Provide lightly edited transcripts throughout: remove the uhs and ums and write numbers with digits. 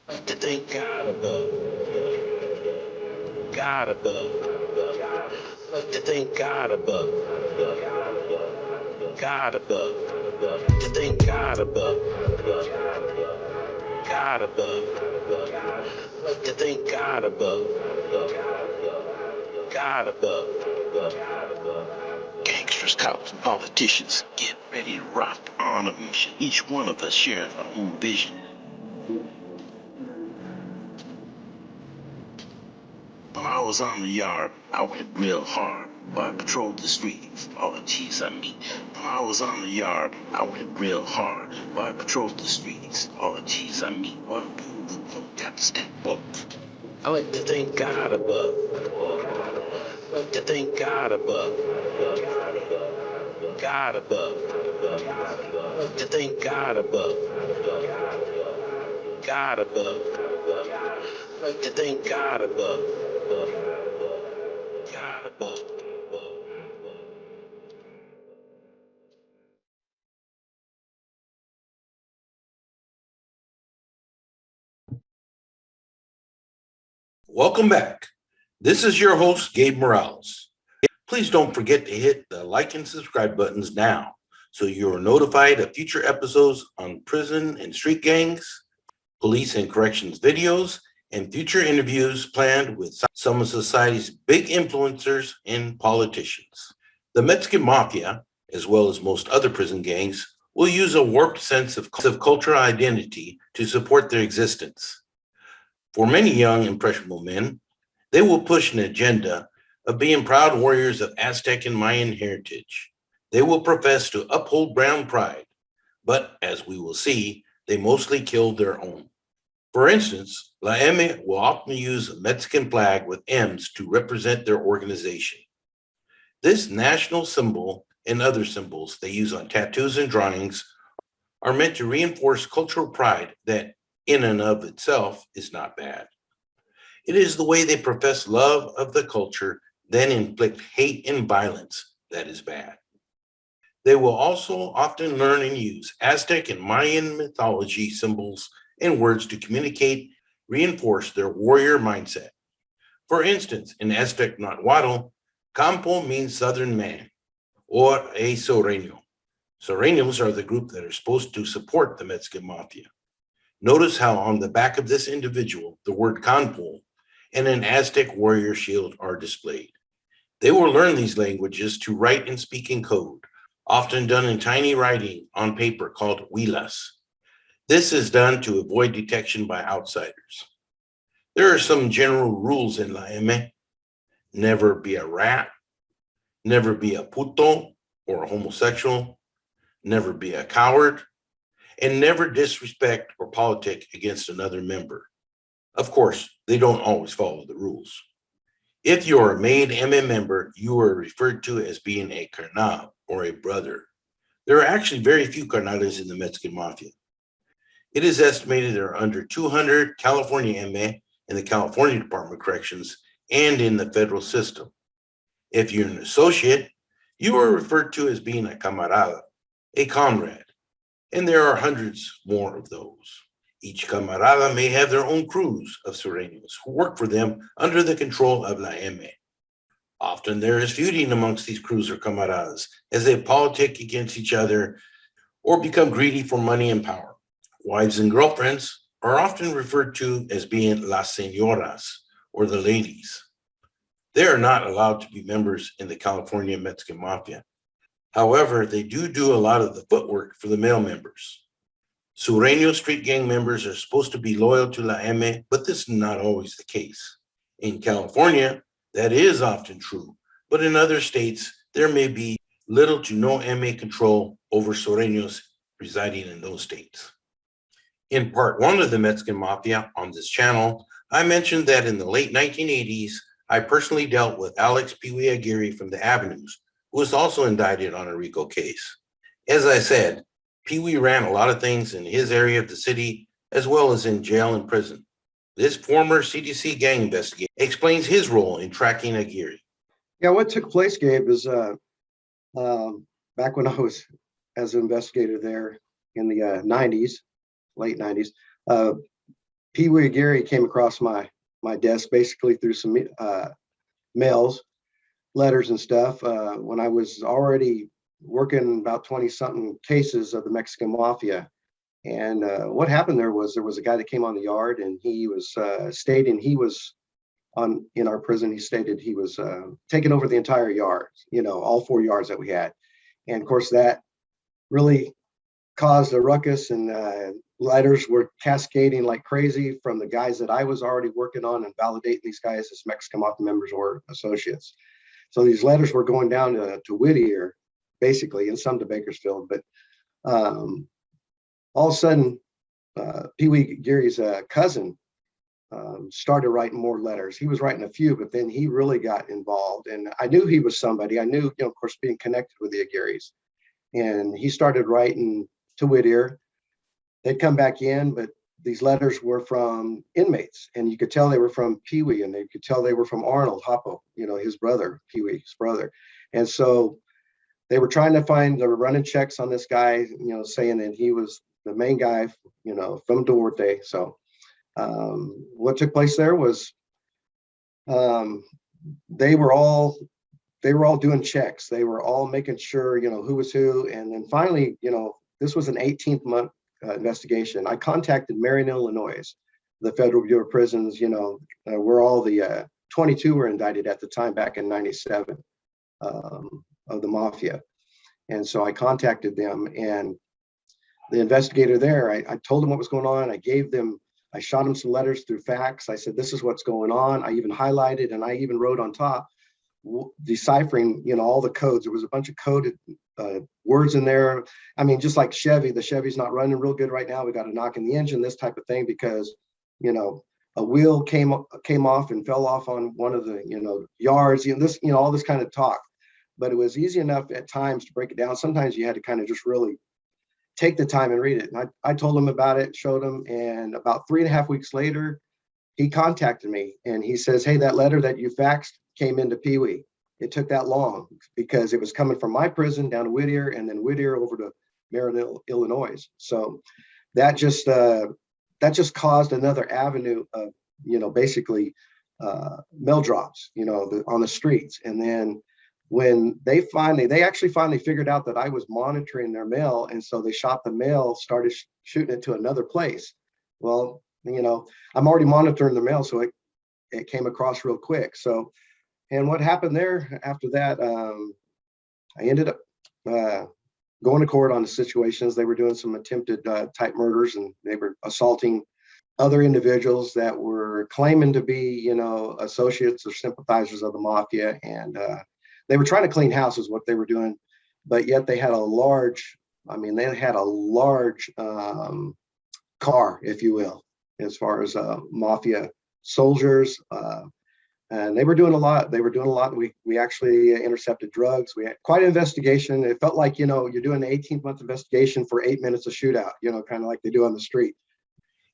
To thank God above, God above, to thank God above, God above, to thank God above, God above, to thank God above, God above. Gangsters, cops, and politicians, get ready to rock on a mission. Each one of us shares our own vision. When I was on the yard, I went real hard. While I patrolled the streets, all the T's I meet. When I was on the yard, I went real hard. While I patrolled the streets, all the T's I meet. Well, got to step up. I like to thank God above. To thank God above. God above. To thank God above. God above. To thank God above. God above. Welcome back. This is your host, Gabe Morales. Please don't forget to hit the like and subscribe buttons now so you're notified of future episodes on prison and street gangs, police and corrections videos, and future interviews planned with some of society's big influencers and politicians. The Mexican Mafia, as well as most other prison gangs, will use a warped sense of cultural identity to support their existence. For many young, impressionable men, they will push an agenda of being proud warriors of Aztec and Mayan heritage. They will profess to uphold brown pride, but as we will see, they mostly killed their own. For instance, La M will often use a Mexican flag with M's to represent their organization. This national symbol and other symbols they use on tattoos and drawings are meant to reinforce cultural pride that, in and of itself, is not bad. It is the way they profess love of the culture, then inflict hate and violence that is bad. They will also often learn and use Aztec and Mayan mythology symbols and words to communicate, reinforce their warrior mindset. For instance, in Aztec Nahuatl, Campo means southern man, or a Sureño. Sureños are the group that are supposed to support the Mexican Mafia. Notice how on the back of this individual, the word Campo and an Aztec warrior shield are displayed. They will learn these languages to write and speak in code, often done in tiny writing on paper called huilas. This is done to avoid detection by outsiders. There are some general rules in La M. Never be a rat, never be a puto or a homosexual, never be a coward, and never disrespect or politic against another member. Of course, they don't always follow the rules. If you're a made MM member, you are referred to as being a carnal or a brother. There are actually very few carnales in the Mexican Mafia. It is estimated there are under 200 California MA in the California Department of Corrections and in the federal system. If you're an associate, you are referred to as being a camarada, a comrade, and there are hundreds more of those. Each camarada may have their own crews of Sureños who work for them under the control of La M. Often there is feuding amongst these crews or camaradas as they politic against each other or become greedy for money and power. Wives and girlfriends are often referred to as being las señoras or the ladies. They are not allowed to be members in the California Mexican Mafia. However, they do a lot of the footwork for the male members. Sureño street gang members are supposed to be loyal to La M, but this is not always the case. In California, that is often true, but in other states, there may be little to no MA control over Sureños residing in those states. In part one of the Mexican Mafia on this channel, I mentioned that in the late 1980s, I personally dealt with Alex Pee Wee Aguirre from the Avenues, who was also indicted on a RICO case. As I said, Pee Wee ran a lot of things in his area of the city, as well as in jail and prison. This former CDC gang investigator explains his role in tracking Aguirre. Yeah, what took place, Gabe, is back when I was as an investigator there in the 90s, late 90s, Pee Wee Aguirre came across my desk basically through some mails, letters and stuff. When I was already working about 20 something cases of the Mexican Mafia. And what happened there was a guy that came on the yard, and he was stating he was in our prison. He stated he was taking over the entire yard, all 4 yards that we had. And of course that really caused a ruckus, and letters were cascading like crazy from the guys that I was already working on and validating these guys as Mexican Mafia members or associates. So these letters were going down to Whittier, basically, and some to Bakersfield. But all of a sudden, Pee Wee Aguirre's cousin started writing more letters. He was writing a few, but then he really got involved. And I knew he was somebody. I knew, of course, being connected with the Aguirres. And he started writing to Whittier. They'd come back in, but these letters were from inmates, and you could tell they were from Pee Wee, and they could tell they were from Arnold Hoppo, his brother, Pee Wee's brother. And so they were trying to they were running checks on this guy, saying that he was the main guy, from Duarte. So what took place there was they were all doing checks. They were all making sure, who was who. And then finally, this was an 18-month investigation. I contacted Marion, Illinois, the Federal Bureau of Prisons, where all the 22 were indicted at the time back in 97 of the Mafia. And so I contacted them, and the investigator there, I told him what was going on. I shot him some letters through fax. I said, this is what's going on. I even highlighted, and I even wrote on top, deciphering, all the codes. There was a bunch of coded words in there. I mean, just like Chevy, the Chevy's not running real good right now. We got to knock in the engine, this type of thing, because, a wheel came off and fell off on one of the, yards, all this kind of talk. But it was easy enough at times to break it down. Sometimes you had to kind of just really take the time and read it. And I told him about it, showed him, and about 3.5 weeks later, he contacted me and he says, hey, that letter that you faxed came into Pee Wee. It took that long because it was coming from my prison down to Whittier, and then Whittier over to Marion, Illinois. So that just caused another avenue of, basically mail drops, on the streets. And then when they actually finally figured out that I was monitoring their mail, and so they shot the mail, started shooting it to another place. Well, I'm already monitoring the mail, so it came across real quick. So, and what happened there after that, I ended up going to court on the situations. They were doing some attempted type murders, and they were assaulting other individuals that were claiming to be, associates or sympathizers of the Mafia. And they were trying to clean house is what they were doing, but yet they had a large car, if you will, as far as Mafia soldiers. And they were doing a lot. We actually intercepted drugs. We had quite an investigation. It felt like, you're doing an 18-month investigation for 8 minutes of shootout, kind of like they do on the street.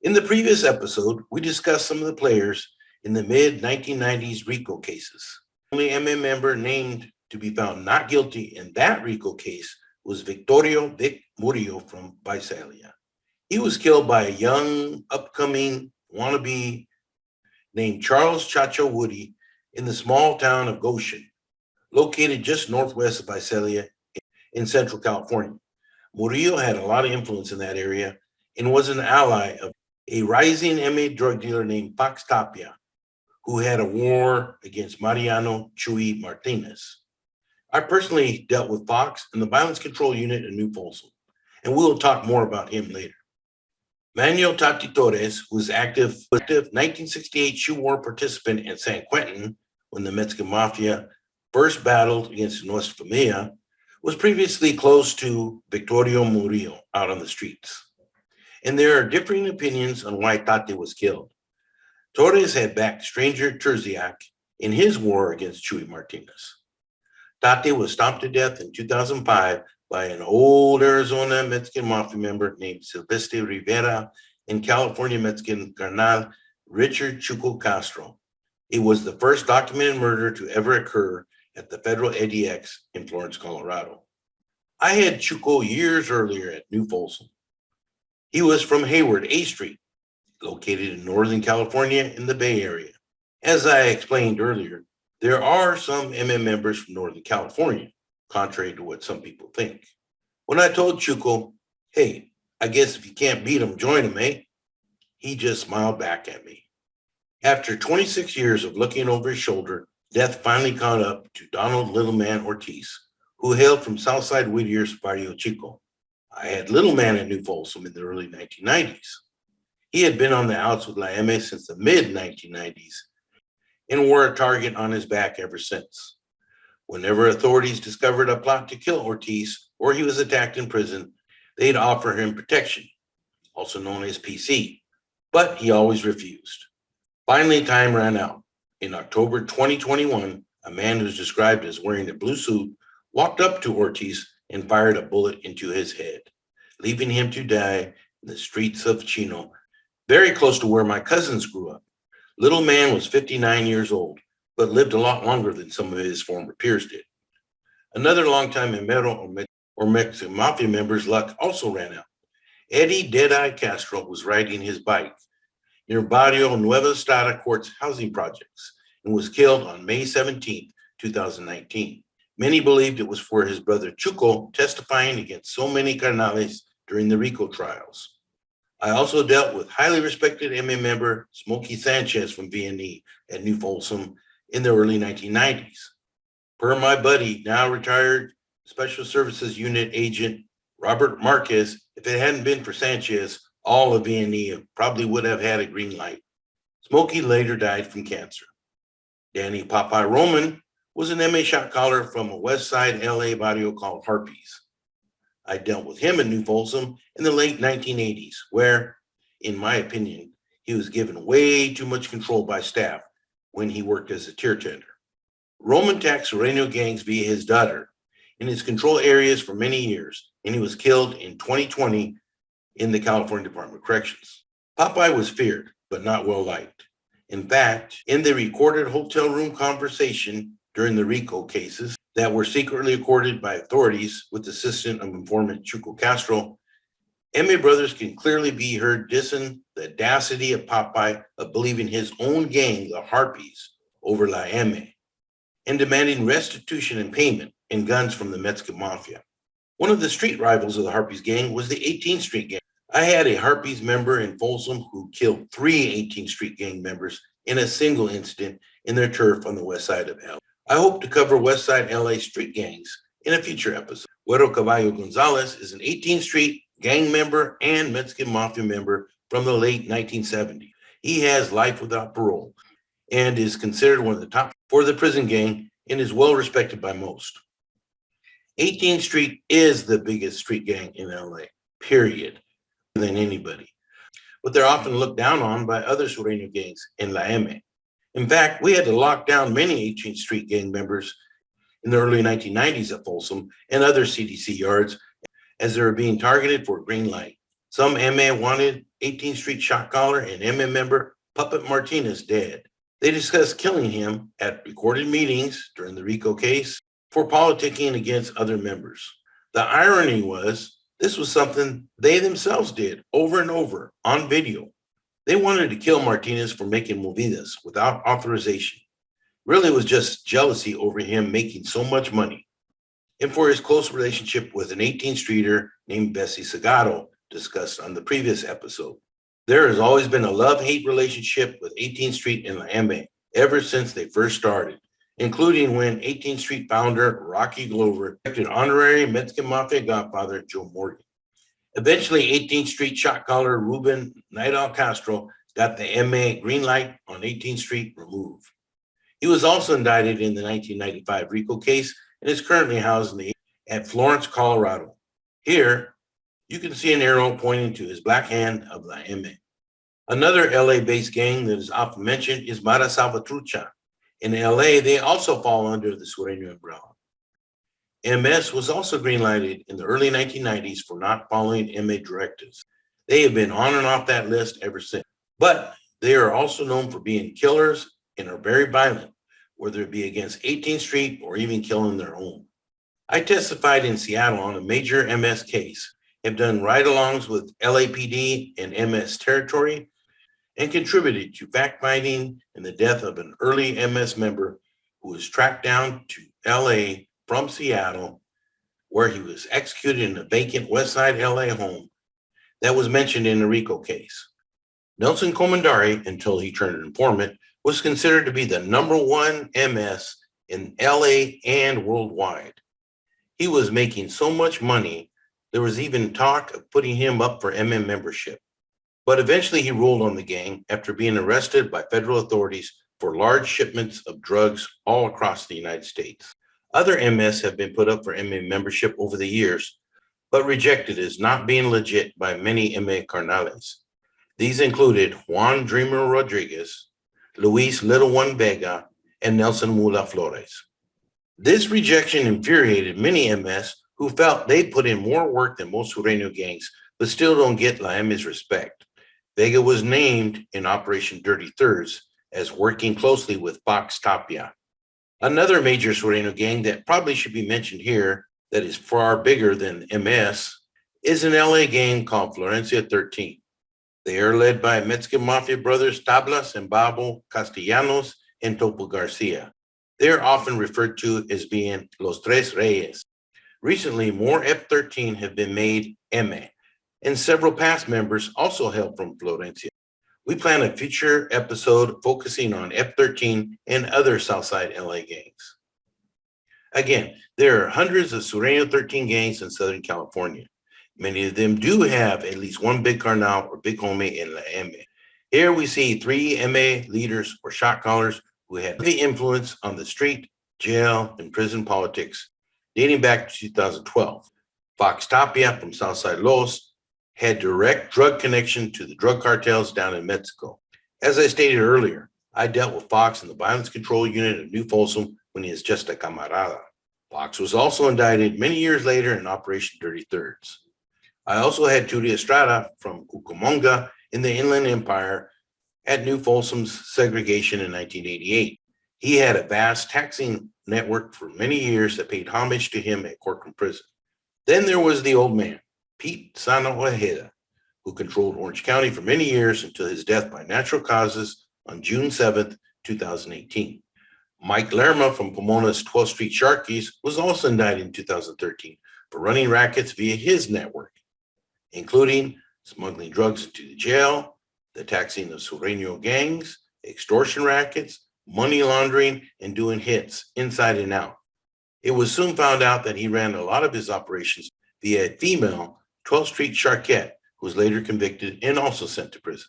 In the previous episode, we discussed some of the players in the mid-1990s RICO cases. The only EME member named to be found not guilty in that RICO case was Victorio Vic Murillo from Visalia. He was killed by a young, upcoming wannabe named Charles Chacho Woody in the small town of Goshen, located just northwest of Visalia in Central California. Murillo had a lot of influence in that area and was an ally of a rising EME drug dealer named Fox Tapia, who had a war against Mariano Chuy Martinez. I personally dealt with Fox in the Violence Control Unit in New Folsom, and we'll talk more about him later. Manuel Tati Torres was active 1968 shoe war participant at San Quentin when the Mexican Mafia first battled against Nuestra Familia, was previously close to Victorio Murillo out on the streets. And there are differing opinions on why Tate was killed. Torres had backed stranger Terziak in his war against Chuy Martinez. Tate was stomped to death in 2005 by an old Arizona Mexican Mafia member named Silvestre Rivera and California Mexican Carnal Richard Chuco Castro. It was the first documented murder to ever occur at the federal ADX in Florence, Colorado. I had Chuco years earlier at New Folsom. He was from Hayward, A Street. located in Northern California in the Bay Area. As I explained earlier, there are some MM members from Northern California, contrary to what some people think. When I told Chuco, hey, I guess if you can't beat him, join him, eh? He just smiled back at me. After 26 years of looking over his shoulder, death finally caught up to Donald Little Man Ortiz, who hailed from Southside Whittier's Barrio Chico. I had Little Man at New Folsom in the early 1990s. He had been on the outs with La M since the mid-1990s and wore a target on his back ever since. Whenever authorities discovered a plot to kill Ortiz or he was attacked in prison, they'd offer him protection, also known as PC, but he always refused. Finally, time ran out. In October 2021, a man who's described as wearing a blue suit walked up to Ortiz and fired a bullet into his head, leaving him to die in the streets of Chino, very close to where my cousins grew up. Little Man was 59 years old, but lived a lot longer than some of his former peers did. Another longtime Emero or Mexican Mafia member's luck also ran out. Eddie Deadeye Castro was riding his bike near Barrio Nueva Estrada Court's housing projects and was killed on May 17, 2019. Many believed it was for his brother Chuco testifying against so many carnales during the RICO trials. I also dealt with highly respected MA member Smokey Sanchez from VNE at New Folsom in the early 1990s. Per my buddy, now retired Special Services Unit Agent Robert Marquez, if it hadn't been for Sanchez, all of VNE probably would have had a green light. Smokey later died from cancer. Danny Popeye Roman was an MA shot caller from a West Side LA barrio called Harpies. I dealt with him in New Folsom in the late 1980s, where, in my opinion, he was given way too much control by staff when he worked as a tier tender. Roman taxed Sureño gangs via his daughter in his control areas for many years, and he was killed in 2020 in the California Department of Corrections. Popeye was feared, but not well liked. In fact, in the recorded hotel room conversation during the RICO cases that were secretly recorded by authorities with the assistance of informant Chuco Castro, MA brothers can clearly be heard dissing the audacity of Popeye of believing his own gang, the Harpies, over La M, and demanding restitution and payment and guns from the Mexican Mafia. One of the street rivals of the Harpies gang was the 18th Street Gang. I had a Harpies member in Folsom who killed 3 18th Street Gang members in a single incident in their turf on the west side of LA. I hope to cover West Side LA street gangs in a future episode. Güero Caballo Gonzalez is an 18th Street Gang member and Mexican Mafia member from the late 1970s. He has life without parole and is considered one of the top for the prison gang and is well respected by most. 18th Street is the biggest street gang in LA, period, than anybody. But they're often looked down on by other Sureño gangs in La M. In fact, we had to lock down many 18th Street gang members in the early 1990s at Folsom and other CDC yards as they were being targeted for green light. Some MA wanted 18th Street shot caller and MA member Puppet Martinez dead. They discussed killing him at recorded meetings during the RICO case for politicking against other members. The irony was, this was something they themselves did over and over on video. They wanted to kill Martinez for making movidas without authorization. Really, it was just jealousy over him making so much money, and for his close relationship with an 18th Streeter named Bessie Segato, discussed on the previous episode. There has always been a love-hate relationship with 18th Street and La M ever since they first started, including when 18th Street founder Rocky Glover elected honorary Mexican Mafia godfather Joe Morgan. Eventually, 18th Street shot caller Ruben Nidal Castro got the MA green light on 18th Street removed. He was also indicted in the 1995 RICO case and is currently housed at Florence, Colorado. Here, you can see an arrow pointing to his black hand of La M. Another LA-based gang that is often mentioned is Mara Salvatrucha. In LA, they also fall under the Sureño umbrella. MS was also greenlighted in the early 1990s for not following MA directives. They have been on and off that list ever since. But they are also known for being killers and are very violent, whether it be against 18th Street or even killing their own. I testified in Seattle on a major MS case, have done ride-alongs with LAPD and MS territory, and contributed to fact-finding and the death of an early MS member who was tracked down to LA from Seattle, where he was executed in a vacant West Side LA home that was mentioned in the RICO case. Nelson Comandari, until he turned informant, was considered to be the #1 MS in LA and worldwide. He was making so much money, there was even talk of putting him up for MM membership. But eventually he ruled on the gang after being arrested by federal authorities for large shipments of drugs all across the United States. Other MS have been put up for MA membership over the years, but rejected as not being legit by many MA carnales. These included Juan Dreamer Rodriguez, Luis Little One Vega, and Nelson Mula Flores. This rejection infuriated many MS who felt they put in more work than most Sureño gangs, but still don't get La M's respect. Vega was named in Operation Dirty Thirds as working closely with Fox Tapia. Another major Sureño gang that probably should be mentioned here, that is far bigger than MS, is an LA gang called Florencia 13. They are led by Mexican Mafia brothers Tablas and Babo Castellanos and Topo Garcia. They are often referred to as being Los Tres Reyes. Recently, more F-13 have been made MA, and several past members also hail from Florencia. We plan a future episode focusing on F-13 and other Southside LA gangs. Again, there are hundreds of Sureño 13 gangs in Southern California. Many of them do have at least one big carnal or big homie in La MA. Here we see 3 MA leaders or shot callers who had heavy influence on the street, jail, and prison politics dating back to 2012. Fox Tapia from Southside Los had direct drug connection to the drug cartels down in Mexico. As I stated earlier, I dealt with Fox in the Violence Control Unit of New Folsom when he was just a camarada. Fox was also indicted many years later in Operation Dirty Thirds. I also had Judy Estrada from Cucamonga in the Inland Empire at New Folsom's segregation in 1988. He had a vast taxing network for many years that paid homage to him at Corcoran Prison. Then there was the old man, Pete Sano Ojeda, who controlled Orange County for many years until his death by natural causes on June 7th, 2018. Mike Lerma from Pomona's 12th Street Sharkies was also indicted in 2013 for running rackets via his network, including smuggling drugs into the jail, the taxing of Sureño gangs, extortion rackets, money laundering, and doing hits inside and out. It was soon found out that he ran a lot of his operations via a female 12th Street Sharkette, who was later convicted and also sent to prison.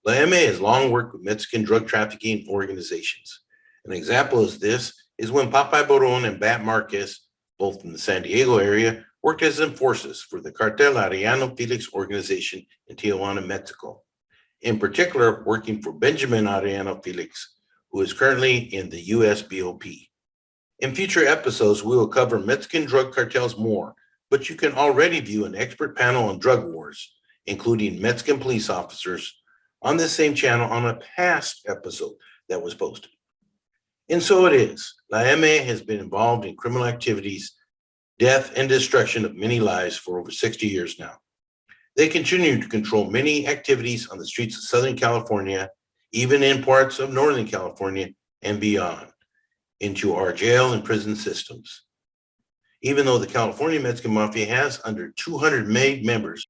La MA has long worked with Mexican drug trafficking organizations. An example of this is when Popeye Boron and Bat Marquez, both in the San Diego area, worked as enforcers for the Cartel Arellano Felix organization in Tijuana, Mexico. In particular, working for Benjamin Arellano Felix, who is currently in the US BOP. In future episodes, we will cover Mexican drug cartels more, but you can already view an expert panel on drug wars, including Mexican police officers, on this same channel on a past episode that was posted. And so it is. La MA has been involved in criminal activities, death, and destruction of many lives for over 60 years now. They continue to control many activities on the streets of Southern California, even in parts of Northern California and beyond, into our jail and prison systems. Even though the California Mexican Mafia has under 200 made members,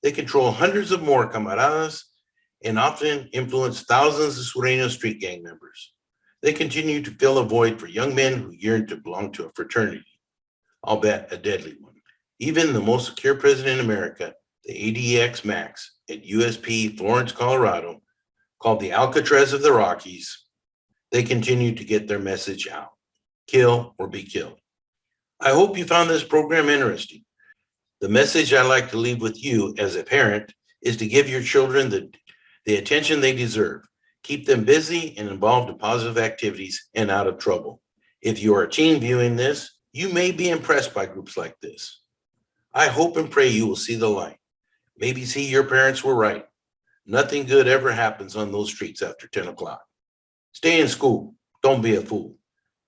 they control hundreds of more camaradas and often influence thousands of Sureño street gang members. They continue to fill a void for young men who yearn to belong to a fraternity, I'll bet a deadly one. Even the most secure prison in America, the ADX Max at USP Florence, Colorado, called the Alcatraz of the Rockies, they continue to get their message out. Kill or be killed. I hope you found this program interesting. The message I like to leave with you as a parent is to give your children the attention they deserve. Keep them busy and involved in positive activities and out of trouble. If you are a teen viewing this, you may be impressed by groups like this. I hope and pray you will see the light. Maybe see your parents were right. Nothing good ever happens on those streets after 10 o'clock. Stay in school. Don't be a fool.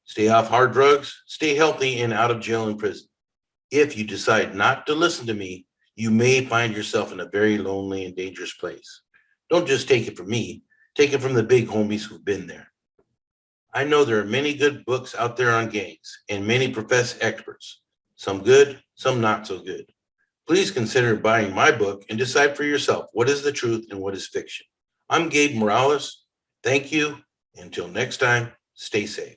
Stay off hard drugs. Stay healthy and out of jail and prison. If you decide not to listen to me, you may find yourself in a very lonely and dangerous place. Don't just take it from me, take it from the big homies who've been there. I know there are many good books out there on gangs and many professed experts, some good, some not so good. Please consider buying my book and decide for yourself what is the truth and what is fiction. I'm Gabe Morales. Thank you. Until next time, stay safe.